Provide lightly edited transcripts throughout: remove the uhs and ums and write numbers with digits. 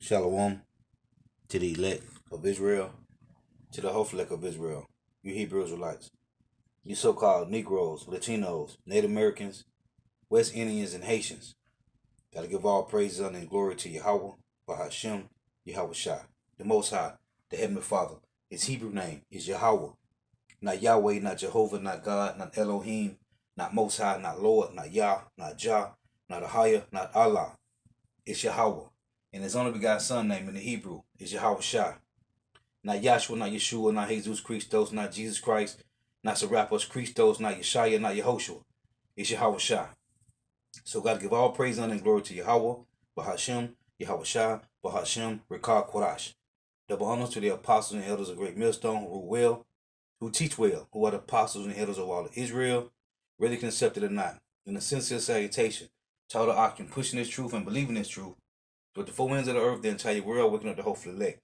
Shalom to the elect of Israel, to the Hophelek of Israel, you Hebrew Israelites, you so-called Negroes, Latinos, Native Americans, West Indians, and Haitians. Gotta give all praises, honor, and glory to Yahweh, Bahashem, Yahweh Shai, the Most High, the Heavenly Father. His Hebrew name is Yahweh, not Yahweh, not Jehovah, not God, not Elohim, not Most High, not Lord, not Yah, not Jah, not Ahia, not Allah. It's Yahweh. And his only begotten son name in the Hebrew is Yahweh Shai. Not Yahshua, not Yeshua, not Jesus Christos, not Jesus Christ, not Serapis Christos, not Yeshaya, not Yehoshua. It's Yahweh Shai. So God give all praise, honor, and glory to Yahweh, Bahashem, Yahweh Shai, Bahashem, Rekah Korash. Double honors to the apostles and elders of Great Millstone who rule well, who teach well, who are the apostles and elders of all of Israel, whether you can accept it or not. In a sincere salutation, to all the occupant pushing this truth and believing this truth, with the four winds of the earth, the entire world, waking up the hopeful elect.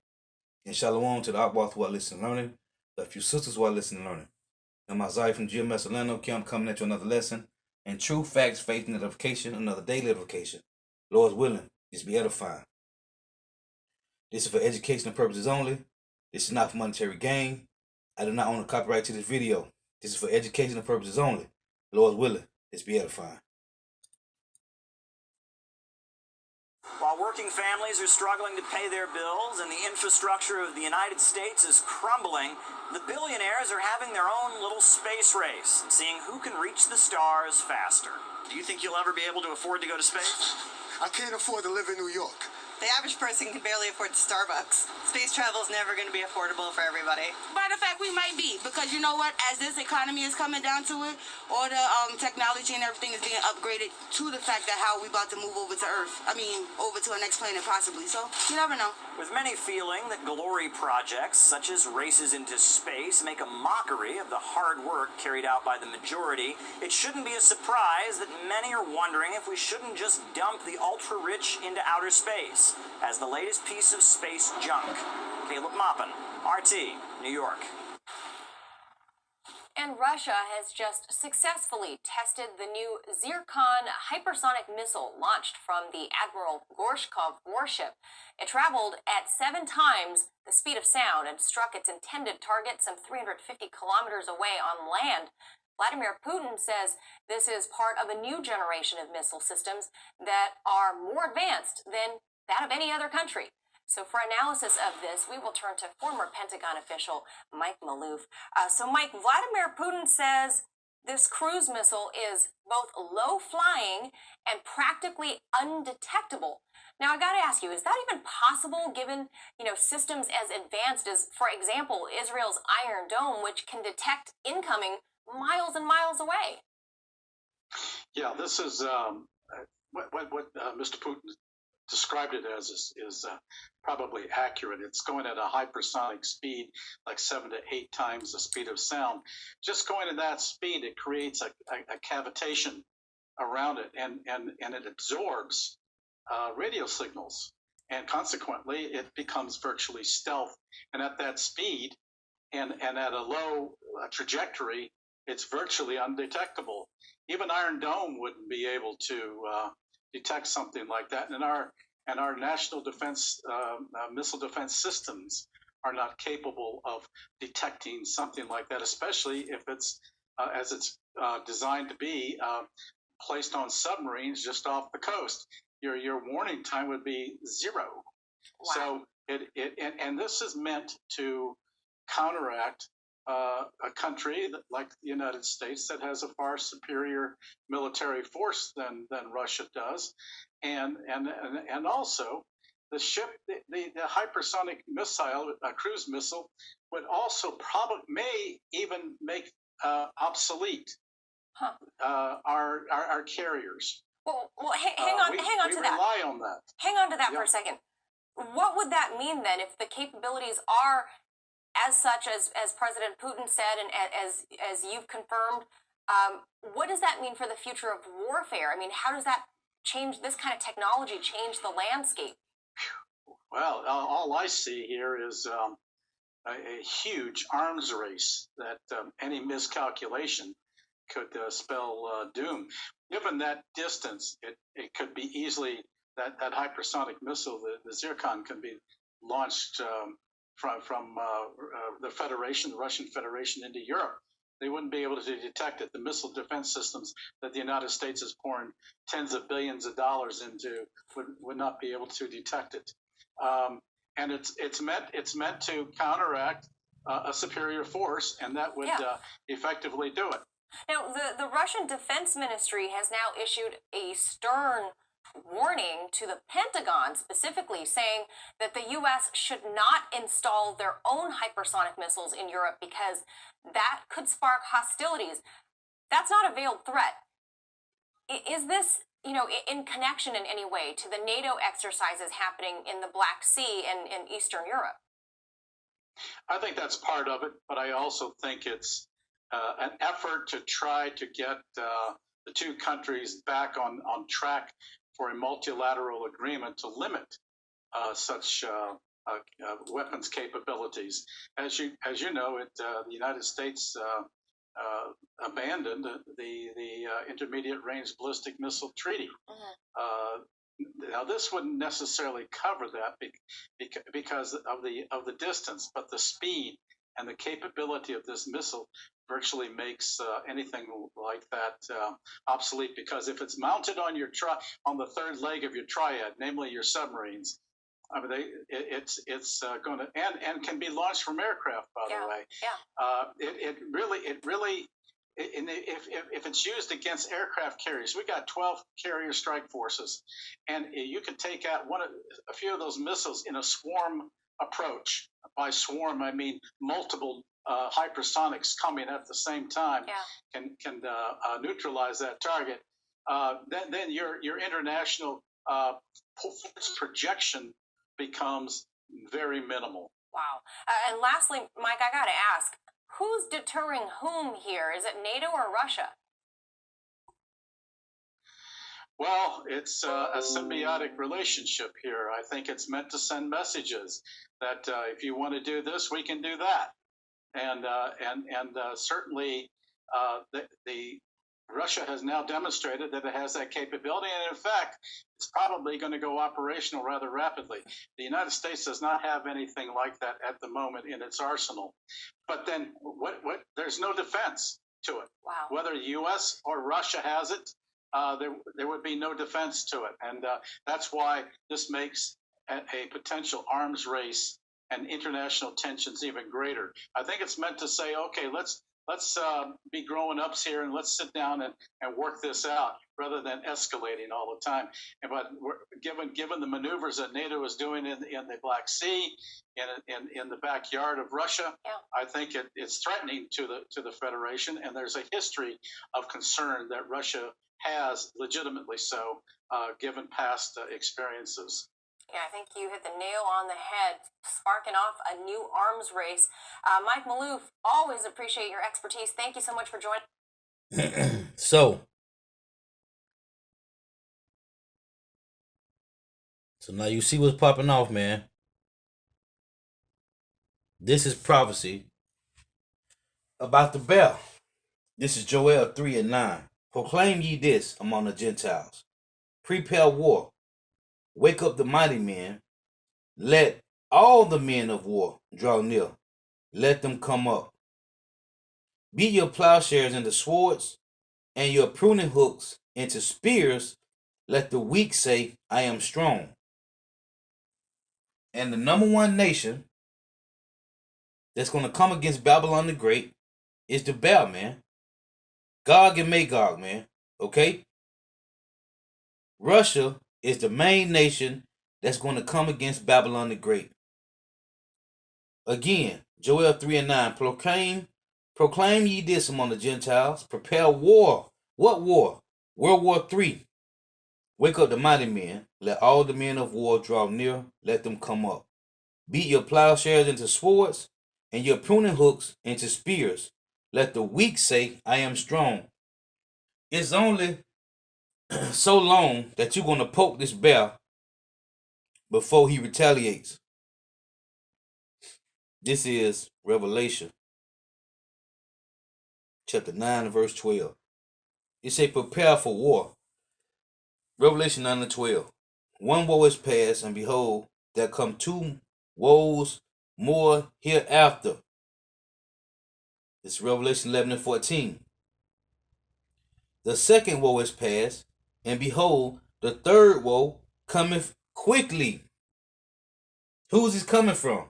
And shalom to the Akbar who are listening and learning, the few sisters who are listening and learning. I'm Isaiah from GMS Orlando Camp coming at you another lesson. And true facts, faith, and edification, another daily edification. Lord's willing, just be edifying. This is for educational purposes only. This is not for monetary gain. I do not own a copyright to this video. This is for educational purposes only. Lord's willing, just be edifying. While working families are struggling to pay their bills and the infrastructure of the United States is crumbling, the billionaires are having their own little space race, seeing who can reach the stars faster. Do you think you'll ever be able to afford to go to space? I can't afford to live in New York. The average person can barely afford Starbucks. Space travel is never going to be affordable for everybody. Matter of fact, we might be, because you know what? As this economy is coming down to it, all the technology and everything is being upgraded to the fact that how we about to move over to Earth. I mean, over to the next planet possibly. So, you never know. With many feeling that glory projects, such as races into space, make a mockery of the hard work carried out by the majority, it shouldn't be a surprise that many are wondering if we shouldn't just dump the ultra-rich into outer space as the latest piece of space junk. Caleb Maupin, RT, New York. And Russia has just successfully tested the new Zircon hypersonic missile launched from the Admiral Gorshkov warship. It traveled at 7 times the speed of sound and struck its intended target some 350 kilometers away on land. Vladimir Putin says this is part of a new generation of missile systems that are more advanced than that of any other country. So for analysis of this, we will turn to former Pentagon official Mike Maloof. So Mike, Vladimir Putin says this cruise missile is both low-flying and practically undetectable. Now, I got to ask you, is that even possible given, systems as advanced as, for example, Israel's Iron Dome, which can detect incoming miles and miles away? Yeah, this is what Mr. Putin described it as is probably accurate. It's going at a hypersonic speed, like 7 to 8 times the speed of sound. Just going at that speed, it creates a cavitation around it, and it absorbs radio signals, and consequently, it becomes virtually stealth. And at that speed, and at a low trajectory, it's virtually undetectable. Even Iron Dome wouldn't be able to detect something like that, and our national defense missile defense systems are not capable of detecting something like that, especially if it's as it's designed to be placed on submarines just off the coast. Your warning time would be 0. Wow. So and this is meant to counteract a country like the United States that has a far superior military force than Russia does, and also the ship, the hypersonic missile, a cruise missile, would also may even make obsolete our carriers. Well, hang on to that. We rely on that. Hang on to that for a second. What would that mean then if the capabilities are as such as President Putin said, and as you've confirmed? What does that mean for the future of warfare? I mean, how does that change, this kind of technology change the landscape? Well, all I see here is a huge arms race that any miscalculation could spell doom. Given that distance, it could be easily that hypersonic missile, the Zircon, can be launched from the Federation, the Russian Federation, into Europe. They wouldn't be able to detect it. The missile defense systems that the United States is pouring tens of billions of dollars into would not be able to detect it. And it's meant to counteract a superior force, and that would effectively do it. Now, the Russian Defense Ministry has now issued a stern warning to the Pentagon, specifically saying that the U.S. should not install their own hypersonic missiles in Europe because that could spark hostilities. That's not a veiled threat. Is this, in connection in any way to the NATO exercises happening in the Black Sea and in Eastern Europe? I think that's part of it, but I also think it's an effort to try to get the two countries back on track for a multilateral agreement to limit such weapons capabilities. As you know, the United States abandoned the Intermediate Range Ballistic Missile Treaty. Now, this wouldn't necessarily cover that because of the distance, but the speed and the capability of this missile virtually makes anything like that obsolete. Because if it's mounted on on the third leg of your triad, namely your submarines, I mean, it's going to and can be launched from aircraft. By the way, it really. If it's used against aircraft carriers, we got 12 carrier strike forces, and you can take out a few of those missiles in a swarm approach. By swarm, I mean multiple hypersonics coming at the same time can neutralize that target. Then your international force projection becomes very minimal. Wow. And lastly, Mike, I got to ask, who's deterring whom here? Is it NATO or Russia? Well, it's a symbiotic relationship here. I think it's meant to send messages that if you want to do this, we can do that. And certainly the Russia has now demonstrated that it has that capability. And in fact, it's probably going to go operational rather rapidly. The United States does not have anything like that at the moment in its arsenal. But then there's no defense to it. Wow. Whether the U.S. or Russia has it, there would be no defense to it. And that's why this makes a potential arms race and international tensions even greater. I think it's meant to say, okay, let's be growing ups here and let's sit down and work this out rather than escalating all the time. But given the maneuvers that NATO is doing in the Black Sea, in the backyard of Russia, I think it's threatening to the Federation, and there's a history of concern that Russia has, legitimately so, given past experiences. Yeah, I think you hit the nail on the head, sparking off a new arms race. Mike Maloof, always appreciate your expertise. Thank you so much for joining. So now you see what's popping off, man. This is prophecy about the bear. This is Joel 3:9. Proclaim ye this among the Gentiles. Prepare war. Wake up the mighty men. Let all the men of war draw near. Let them come up. Beat your plowshares into swords, and your pruning hooks into spears. Let the weak say, I am strong. And the number one nation that's going to come against Babylon the Great is the Baal, man. Gog and Magog, man. Okay? Russia is the main nation that's going to come against Babylon the Great. Again, Joel 3:9. Proclaim ye this among the Gentiles. Prepare war. What war? World War III. Wake up the mighty men. Let all the men of war draw near. Let them come up. Beat your plowshares into swords, and your pruning hooks into spears. Let the weak say, I am strong. It's only so long that you're going to poke this bear before he retaliates. This is Revelation chapter 9 verse 12. It say prepare for war. Revelation 9:12. one woe is past, and behold, there come two woes more hereafter. It's Revelation 11 and 14. The second woe is past, and behold, the third woe cometh quickly. Who is this coming from?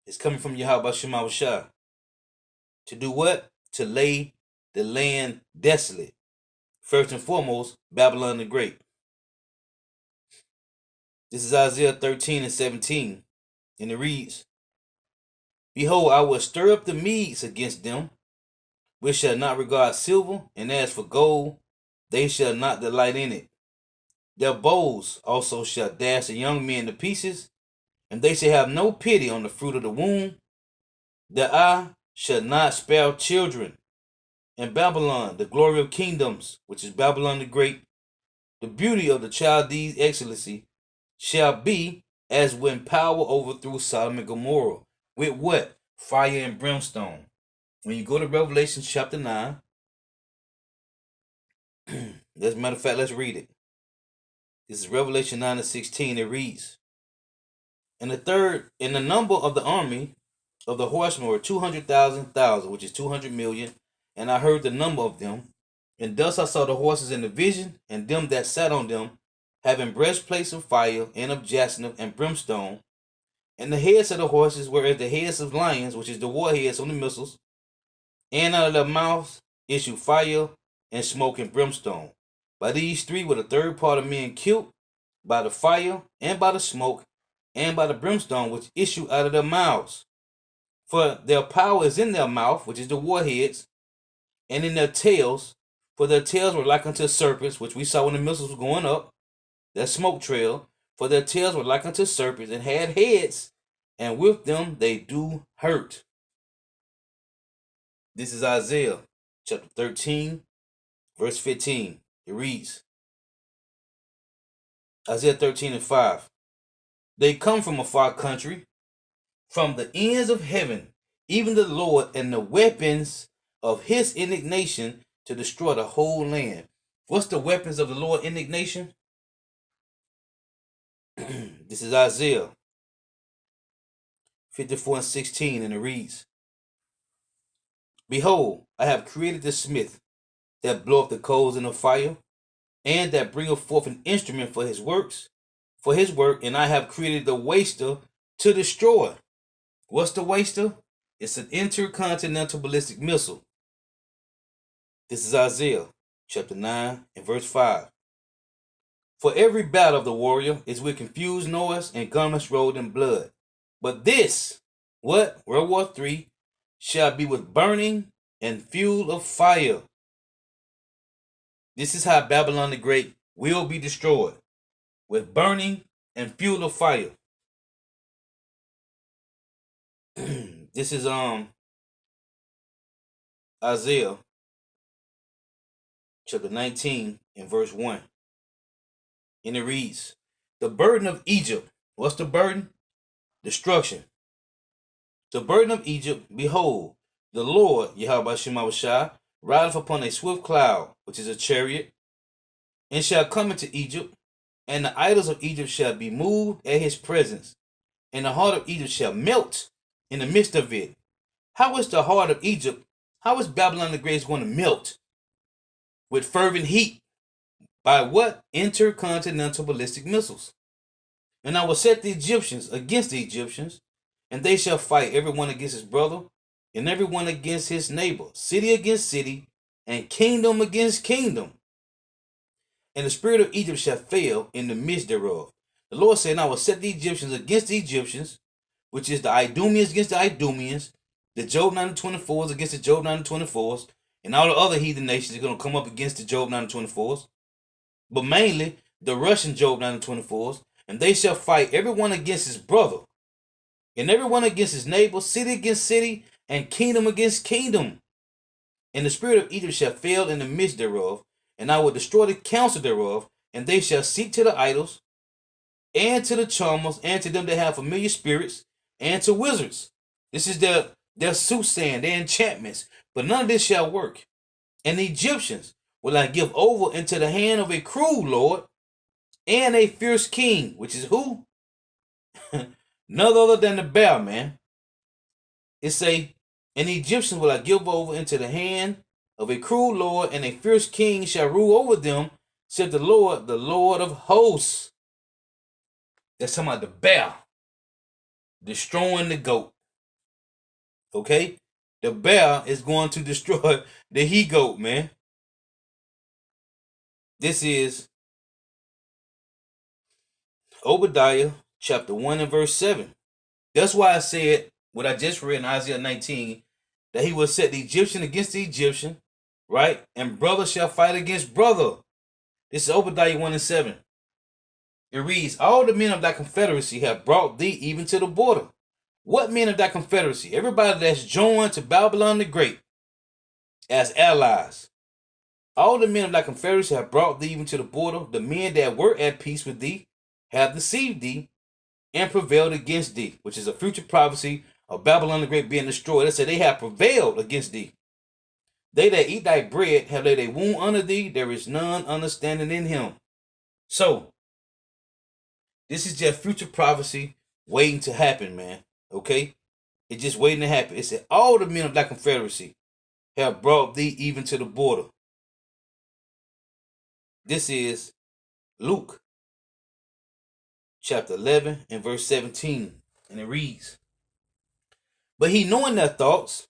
It's coming from Yahweh Shema Shah. To do what? To lay the land desolate. First and foremost, Babylon the Great. This is Isaiah 13 and 17. And it reads, Behold, I will stir up the Medes against them, which shall not regard silver, and as for gold, they shall not delight in it. Their bows also shall dash the young men to pieces, and they shall have no pity on the fruit of the womb. Their eye shall not spare children. And Babylon, the glory of kingdoms, which is Babylon the Great, the beauty of the Chaldees' excellency, shall be as when power overthrew Sodom and Gomorrah. With what? Fire and brimstone. When you go to Revelation chapter 9, as a matter of fact, let's read it. This is Revelation 9 and 16. It reads, And the number of the army of the horsemen were 200,000, which is 200 million. And I heard the number of them. And thus I saw the horses in the vision, and them that sat on them, having breastplates of fire, and of jacinth, and brimstone. And the heads of the horses were as the heads of lions, which is the warheads on the missiles. And out of their mouths issued fire, and smoke, and brimstone. By these three were the third part of men killed, by the fire, and by the smoke, and by the brimstone which issue out of their mouths. For their power is in their mouth, which is the warheads, and in their tails, for their tails were like unto serpents, which we saw when the missiles were going up, their smoke trail, for their tails were like unto serpents, and had heads, and with them they do hurt. This is Isaiah chapter 13, verse 15. It reads, Isaiah 13 and 5. They come from a far country, from the ends of heaven, even the Lord, and the weapons of his indignation to destroy the whole land. What's the weapons of the Lord's indignation? This is Isaiah 54 and 16, and it reads, Behold, I have created the smith that bloweth the coals in the fire, and that bringeth forth an instrument for his work, and I have created the waster to destroy. What's the waster? It's an intercontinental ballistic missile. This is Isaiah chapter 9 and verse 5. For every battle of the warrior is with confused noise and garments rolled in blood. But this, what? World War III, shall be with burning and fuel of fire. This is how Babylon the Great will be destroyed, with burning and fuel of fire. This is Isaiah chapter 19 and verse 1. And it reads, The burden of Egypt. What's the burden? Destruction. The burden of Egypt, behold, the Lord, Yahweh Shema Shah, rideth upon a swift cloud, which is a chariot, and shall come into Egypt, and the idols of Egypt shall be moved at his presence, and the heart of Egypt shall melt in the midst of it. How is the heart of Egypt, how is Babylon the Great going to melt? With fervent heat. By what? Intercontinental ballistic missiles. And I will set the Egyptians against the Egyptians, and they shall fight every one against his brother, and every one against his neighbor, city against city, and kingdom against kingdom. And the spirit of Egypt shall fail in the midst thereof. The Lord said, and I will set the Egyptians against the Egyptians, which is the Idumeans against the Idumeans, the Job 924s against the Job 924s, and all the other heathen nations are going to come up against the Job 924s. But mainly the Russian Job 924s, and they shall fight every one against his brother, and every one against his neighbor, city against city, and kingdom against kingdom. And the spirit of Egypt shall fail in the midst thereof, and I will destroy the counsel thereof, and they shall seek to the idols, and to the charmers, and to them that have familiar spirits, and to wizards. This is their soothsaying, their enchantments, but none of this shall work. And the Egyptians will I give over into the hand of a cruel lord, and a fierce king, which is who? None other than the Baal, man. It say, and the Egyptians will I give over into the hand of a cruel lord, and a fierce king shall rule over them, said the Lord of hosts. That's talking about the Baal destroying the goat. Okay? The Baal is going to destroy the he-goat, man. This is Obadiah chapter 1 and verse 7. That's why I said what I just read in Isaiah 19, that he will set the Egyptian against the Egyptian, right? And brother shall fight against brother. This is Obadiah 1 and 7. It reads, all the men of thy confederacy have brought thee even to the border. What men of thy confederacy? Everybody that's joined to Babylon the Great as allies. All the men of thy confederacy have brought thee even to the border. The men that were at peace with thee have deceived thee and prevailed against thee, which is a future prophecy of Babylon the Great being destroyed. It said they have prevailed against thee. They that eat thy bread have laid a wound under thee. There is none understanding in him. So, this is just future prophecy waiting to happen, man. Okay? It's just waiting to happen. It said, all the men of thy confederacy have brought thee even to the border. This is Luke chapter 11 and verse 17. And it reads, but he, knowing their thoughts,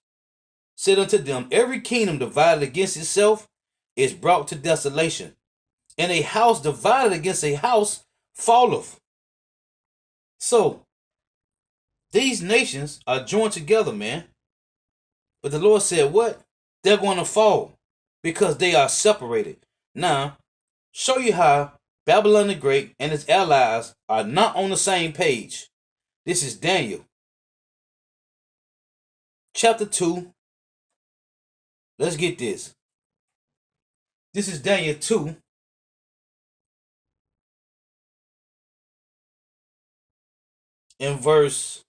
said unto them, every kingdom divided against itself is brought to desolation, and a house divided against a house falleth. So, these nations are joined together, man. But the Lord said what? They're going to fall because they are separated. Now, show you how Babylon the Great and its allies are not on the same page. This is Daniel chapter 2. Let's get this. This is Daniel 2. In verse,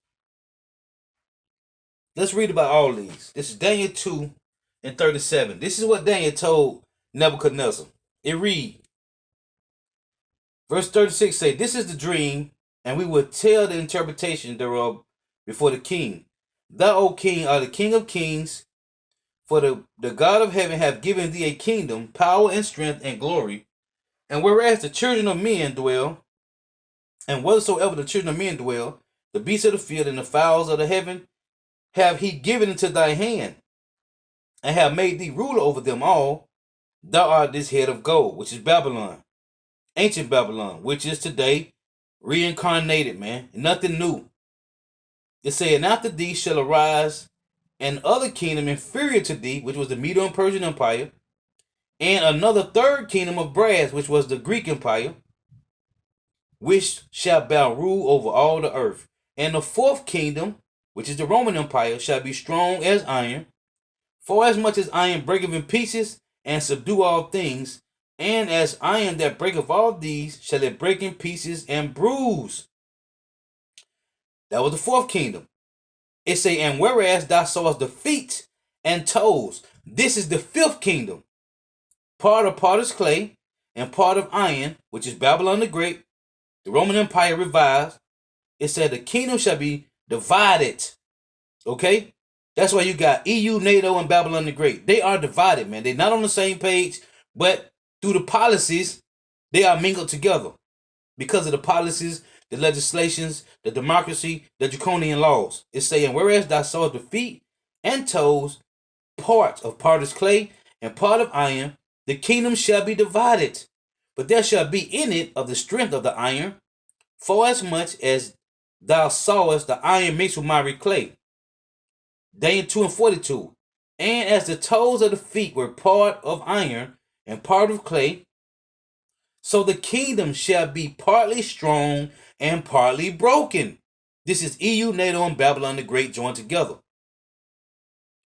let's read about all these. This is Daniel 2 and 37. This is what Daniel told Nebuchadnezzar. It read, verse 36 say, this is the dream, and we will tell the interpretation thereof before the king. Thou, O king, art the king of kings, for the God of heaven hath given thee a kingdom, power and strength and glory. And whereas the children of men dwell, and whatsoever the children of men dwell, the beasts of the field and the fowls of the heaven, have he given into thy hand, and have made thee ruler over them all. Thou art this head of gold, which is Babylon, ancient Babylon, which is today reincarnated, man. Nothing new. It say, and after thee shall arise an other kingdom inferior to thee, which was the Medo and Persian Empire, and another third kingdom of brass, which was the Greek Empire, which shall thou rule over all the earth. And the fourth kingdom, which is the Roman Empire, shall be strong as iron, for as much as iron breaketh in pieces, and subdue all things, and as iron that breaketh all these, shall it break in pieces and bruise. That was the fourth kingdom. It say, and whereas thou sawest the feet and toes, this is the fifth kingdom. Part of potter's clay, and part of iron, which is Babylon the Great, the Roman Empire revived. It said the kingdom shall be divided. Okay? That's why you got EU, NATO, and Babylon the Great. They are divided, man. They're not on the same page, but through the policies, they are mingled together. Because of the policies, the legislations, the democracy, the draconian laws. It's saying, whereas thou sawest the feet and toes, part of potter's clay and part of iron, the kingdom shall be divided. But there shall be in it of the strength of the iron, for as much as thou sawest the iron mixed with miry clay. Daniel 2 and 42. And as the toes of the feet were part of iron and part of clay, so the kingdom shall be partly strong and partly broken. This is EU, NATO, and Babylon the Great joined together.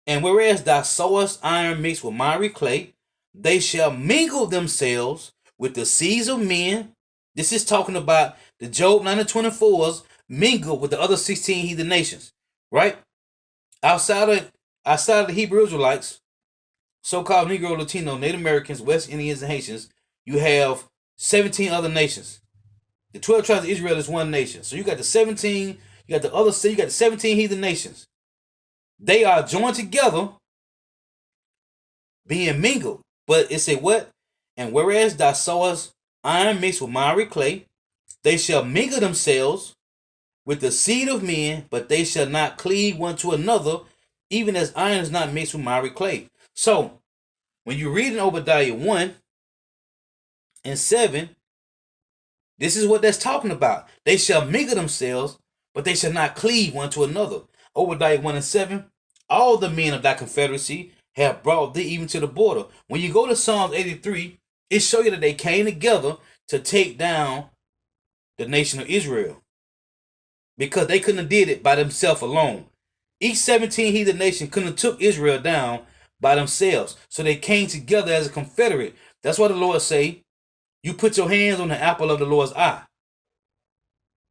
And whereas thou sawest iron mixed with miry clay, they shall mingle themselves with the seeds of men. This is talking about the Job 9 and 24s mingled with the other 16 heathen nations, right? Outside of the Hebrew Israelites, so-called Negro, Latino, Native Americans, West Indians, and Haitians, you have 17 other nations. The 12 tribes of Israel is one nation. So you got the 17, you got the other, you got the 17 heathen nations. They are joined together, being mingled. But it said what? And whereas thou sawest iron mixed with miry clay, they shall mingle themselves with the seed of men, but they shall not cleave one to another, even as iron is not mixed with miry clay. So, when you read in Obadiah 1 and 7, this is what that's talking about. They shall mingle themselves, but they shall not cleave one to another. Obadiah 1 and 7, all the men of thy confederacy have brought thee even to the border. When you go to Psalms 83, it shows you that they came together to take down the nation of Israel, because they couldn't have did it by themselves alone. Each 17 heathen nation couldn't have took Israel down by themselves. So they came together as a confederate. That's why the Lord say, you put your hands on the apple of the Lord's eye.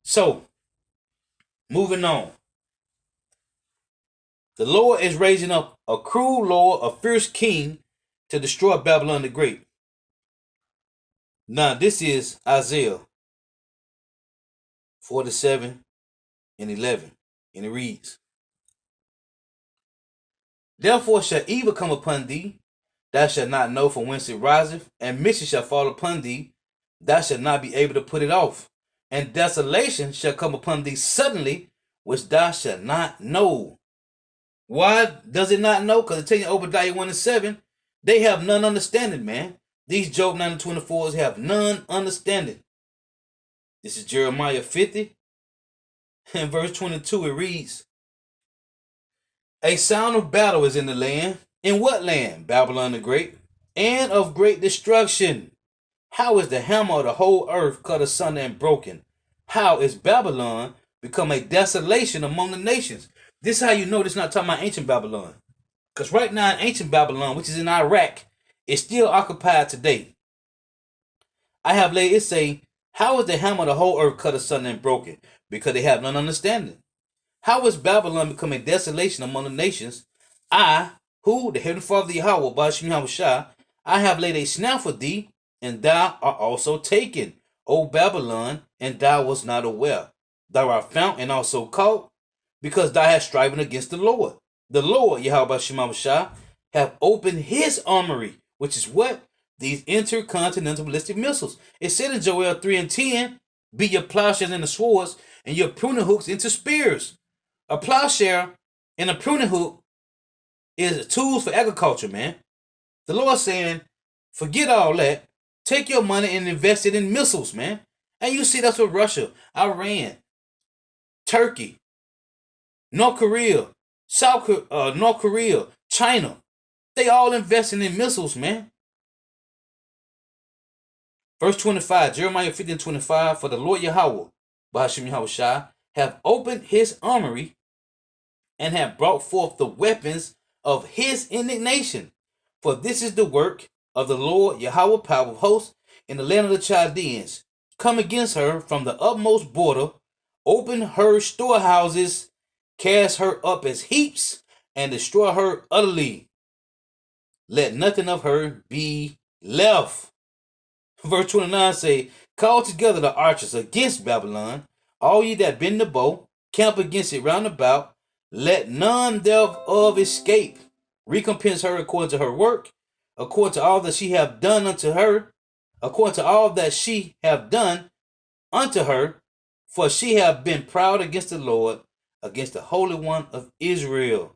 So, moving on. The Lord is raising up a cruel lord, a fierce king, to destroy Babylon the Great. Now, this is Isaiah 47 and 11. And it reads, therefore shall evil come upon thee, thou shalt not know from whence it riseth, and mischief shall fall upon thee, thou shalt not be able to put it off. And desolation shall come upon thee suddenly, which thou shalt not know. Why does it not know? Because it tells you Obadiah 1 and 7, they have none understanding, man. These Job 9 and 24s have none understanding. This is Jeremiah 50. In verse 22, it reads, a sound of battle is in the land. In what land? Babylon the Great. And of great destruction. How is the hammer of the whole earth cut asunder and broken? How is Babylon become a desolation among the nations? This is how you know this is not talking about ancient Babylon. Because right now in ancient Babylon, which is in Iraq, it's still occupied today. I have laid it say, how is the hammer of the whole earth cut asunder and broken? Because they have none understanding. How is Babylon become a desolation among the nations? I, who, the heavenly Father Yahweh, Ba'ashim Yahushua, I have laid a snare for thee, and thou art also taken, O Babylon, and thou wast not aware. Thou art found and also caught, because thou hast striven against the Lord. The Lord, Yahweh Ba'ashim Yahushua, have opened his armory, which is what? These intercontinental ballistic missiles. It said in Joel 3 and 10, be your plowshares into swords, and your pruning hooks into spears. A plowshare and a pruning hook is tools for agriculture, man. The Lord saying, forget all that. Take your money and invest it in missiles, man. And you see that's what Russia, Iran, Turkey, North Korea, North Korea, China, they all investing in missiles, man. Verse 25, Jeremiah 50 and 25, for the Lord Yahweh, Ba'ashim Yahushua, have opened his armory and have brought forth the weapons of his indignation. For this is the work of the Lord Yahweh, power of hosts, in the land of the Chaldeans. Come against her from the utmost border, open her storehouses, cast her up as heaps, and destroy her utterly. Let nothing of her be left. Verse 29 say, call together the archers against Babylon, all ye that bend the bow, camp against it round about, let none thereof escape. Recompense her according to her work, according to all that she have done unto her, according to all that she have done unto her, for she have been proud against the Lord, against the Holy One of Israel.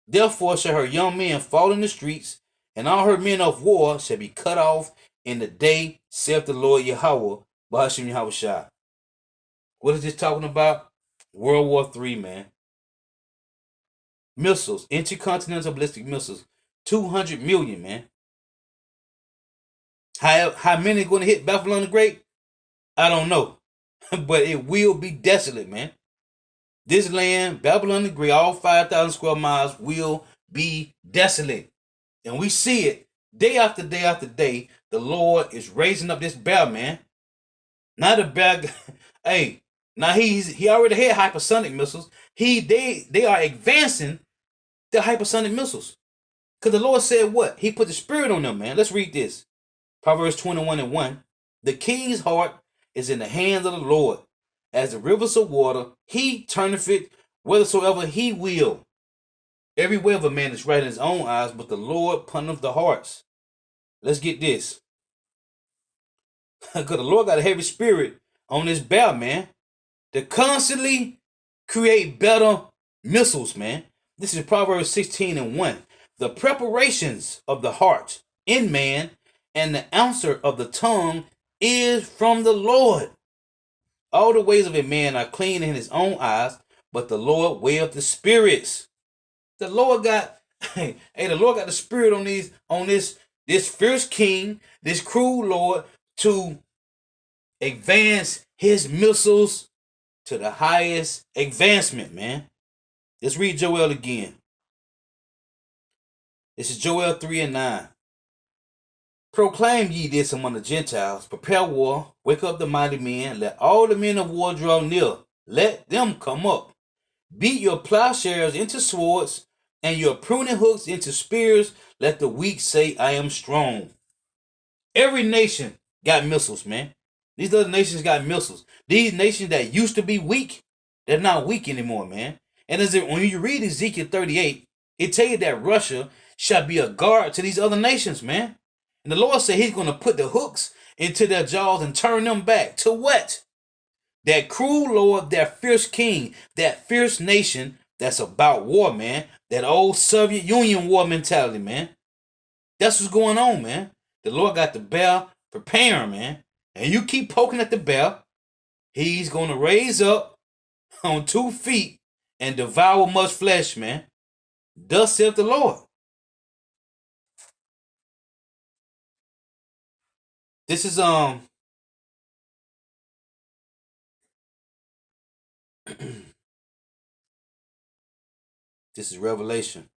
Therefore shall her young men fall in the streets, and all her men of war shall be cut off in the day, saith the Lord Yahweh, Ba'ashim Yahushua. What is this talking about? World War III, man. Missiles, intercontinental ballistic missiles, 200 million, man. How many are going to hit Babylon the Great? I don't know. But it will be desolate, man. This land, Babylon the Great, all 5,000 square miles will be desolate. And we see it day after day after day. The Lord is raising up this bear, man. Not a bear. Hey, now he already had hypersonic missiles. They are advancing the hypersonic missiles. Because the Lord said what? He put the spirit on them, man. Let's read this. Proverbs 21 and 1. The king's heart is in the hands of the Lord. As the rivers of water, he turneth it whithersoever he will. Every way of a man is right in his own eyes, but the Lord punneth the hearts. Let's get this. Because the Lord got a heavy spirit on this bow, man, to constantly create better missiles, man. This is Proverbs 16:1. The preparations of the heart in man and the answer of the tongue is from the Lord. All the ways of a man are clean in his own eyes, but the Lord weigheth the spirits. The Lord got, the Lord got the spirit on this fierce king, this cruel Lord, to advance his missiles to the highest advancement, man. Let's read Joel again. This is Joel 3:9. Proclaim ye this among the Gentiles, prepare war, wake up the mighty men, let all the men of war draw near, let them come up. Beat your plowshares into swords, and your pruning hooks into spears, let the weak say, I am strong. Every nation got missiles, man. These other nations got missiles. These nations that used to be weak, they're not weak anymore, man. And when you read Ezekiel 38, it tells you that Russia shall be a guard to these other nations, man. And the Lord said he's going to put the hooks into their jaws and turn them back. To what? That cruel Lord, that fierce king, that fierce nation that's about war, man. That old Soviet Union war mentality, man. That's what's going on, man. The Lord got the bell preparing, man. And you keep poking at the bell, he's going to raise up on 2 feet and devour much flesh, man. Thus saith the Lord. This is this is Revelation.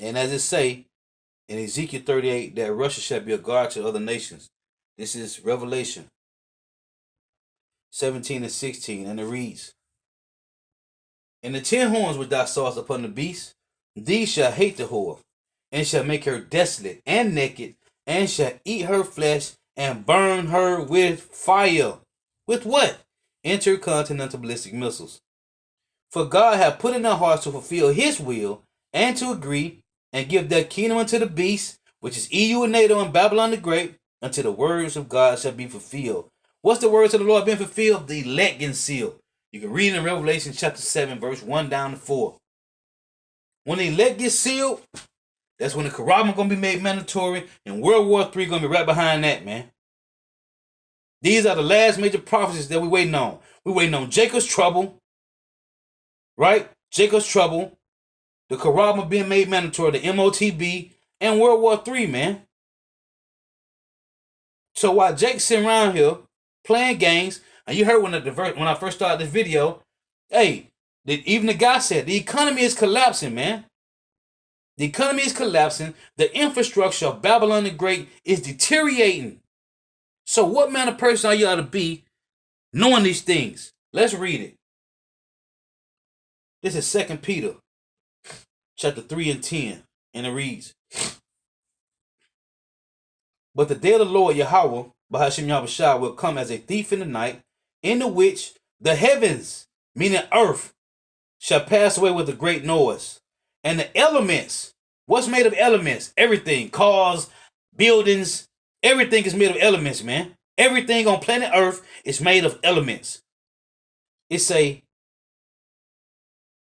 And as it say in Ezekiel 38 that Russia shall be a guard to other nations. This is Revelation 17:16, and it reads, And the 10 horns which thou sawest upon the beast, these shall hate the whore, and shall make her desolate and naked, and shall eat her flesh, and burn her with fire. With what? Intercontinental ballistic missiles. For God hath put in their hearts to fulfill his will, and to agree, and give their kingdom unto the beast, which is EU and NATO and Babylon the Great, until the words of God shall be fulfilled. What's the words of the Lord being fulfilled? The elect getting sealed. You can read in Revelation chapter 7, verse 1 down to 4. When the elect gets sealed, that's when the Quran going to be made mandatory, and World War III going to be right behind that, man. These are the last major prophecies that we're waiting on. We're waiting on Jacob's trouble, right? Jacob's trouble, the Quran being made mandatory, the MOTB, and World War III, man. So while Jake's sitting around here playing games, and you heard when I first started this video, hey, even the guy said the economy is collapsing, man. The economy is collapsing. The infrastructure of Babylon the Great is deteriorating. So what manner of person are you ought to be knowing these things? Let's read it. This is 2 Peter chapter 3 and 10, and it reads, But the day of the Lord Yahweh, Bahashim Yahushua, will come as a thief in the night, in the which the heavens, meaning earth, shall pass away with a great noise. And the elements, what's made of elements? Everything, cars, buildings, everything is made of elements, man. Everything on planet Earth is made of elements. It say,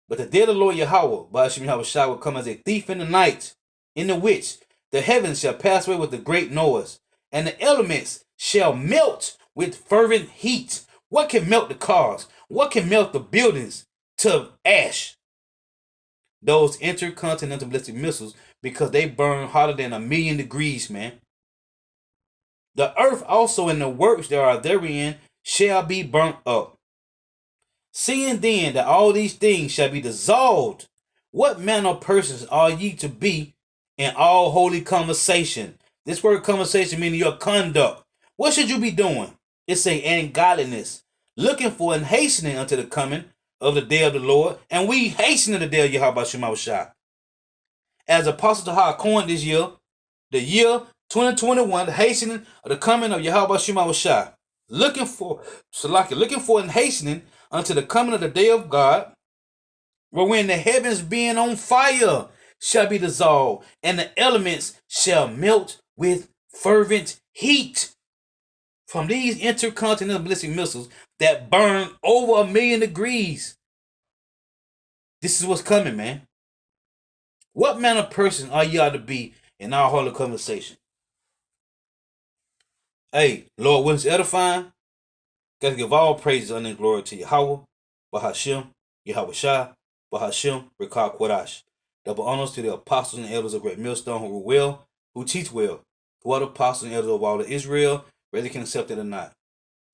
but the day of the Lord Yahweh, Bahashim Yahushua, will come as a thief in the night, in the which the heavens shall pass away with a great noise, and the elements shall melt with fervent heat. What can melt the cars? What can melt the buildings to ash? Those intercontinental ballistic missiles, because they burn hotter than 1,000,000 degrees, man. The earth also and the works that are therein shall be burnt up. Seeing then that all these things shall be dissolved, what manner of persons are ye to be in all holy conversation? This word conversation meaning your conduct. What should you be doing? It say, and godliness, looking for and hastening unto the coming of the day of the Lord. And we hasten to the day of Yahweh Shema Shah. As Apostle Tahar coined this year, the year 2021, the hastening of the coming of Yahweh Shema Shai. Looking for and hastening unto the coming of the day of God, wherein the heavens being on fire shall be dissolved, and the elements shall melt with fervent heat. From these intercontinental ballistic missiles that burn over 1,000,000 degrees. This is what's coming, man. What manner of person are you ought to be in our holy conversation? Hey, Lord, when it's edifying, gotta give all praises and glory to Yahweh, Bahashem, Yahweh Shai, Bahashem, Rekah Kodash. Double honors to the apostles and elders of Great Millstone who rule well, who teach well, who are the apostles and elders of all of Israel, whether they can accept it or not.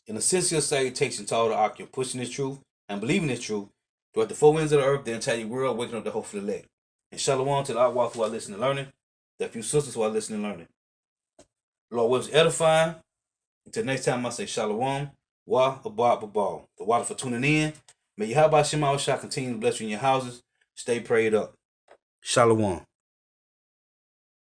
In a sincere salutation to all the occupants pushing this truth and believing this truth throughout the four winds of the earth, the entire world, waking up the hopeful elect. And shalom to the Awak who are listening and learning, the few sisters who are listening and learning. Lord, what is edifying? Until next time, I say shalom, wa, abad, babal. The water for tuning in. May Yahweh Shema Shai continue to bless you in your houses. Stay prayed up. Shalom.